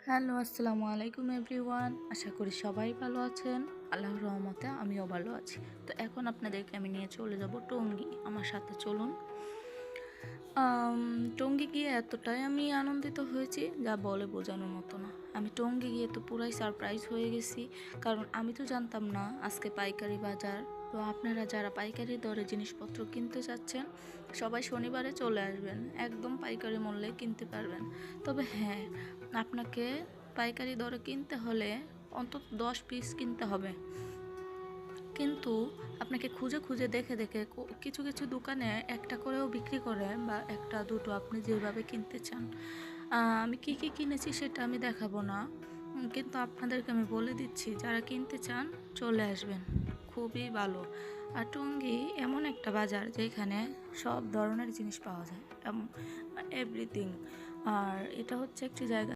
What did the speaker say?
Hello, আসসালামু আলাইকুম everyone. আশা করি সবাই ভালো আছেন। আল্লাহর রহমতে আমিও ভালো আছি। তো এখন আপনাদেরকে আমি নিয়ে চলে যাব টঙ্গী। আমার সাথে চলুন। টঙ্গী গিয়ে এতটাই আমি আনন্দিত হয়েছি যা বলে বোঝানোর মতো না। আমি টঙ্গী গিয়ে তো পুরাই সারপ্রাইজ হয়ে গেছি, কারণ আমি তো জানতাম না আজকে পাইকারি বাজার। তো আপনারা যারা পাইকারি দরে জিনিসপত্র কিনতে চাচ্ছেন সবাই শনিবারে চলে আসবেন, একদম পাইকারি মূল্যে কিনতে পারবেন। তবে হ্যাঁ, আপনাকে পাইকারি দরে কিনতে হলে অন্তত 10 পিস কিনতে হবে, কিন্তু আপনাকে খুঁজে খুঁজে দেখে দেখে কিছু কিছু দোকানে একটা করেও বিক্রি করে, বা একটা দুটো আপনি যেভাবে কিনতে চান। আমি কি কি কিনেছি সেটা আমি দেখাবো না, কিন্তু আপনাদেরকে আমি বলে দিচ্ছি যারা কিনতে চান চলে আসবেন, খুবই ভালো। আর টঙ্গী এমন একটা বাজার যেখানে সব ধরনের জিনিস পাওয়া যায়, এভরিথিং। আর এটা হচ্ছে একটি জায়গা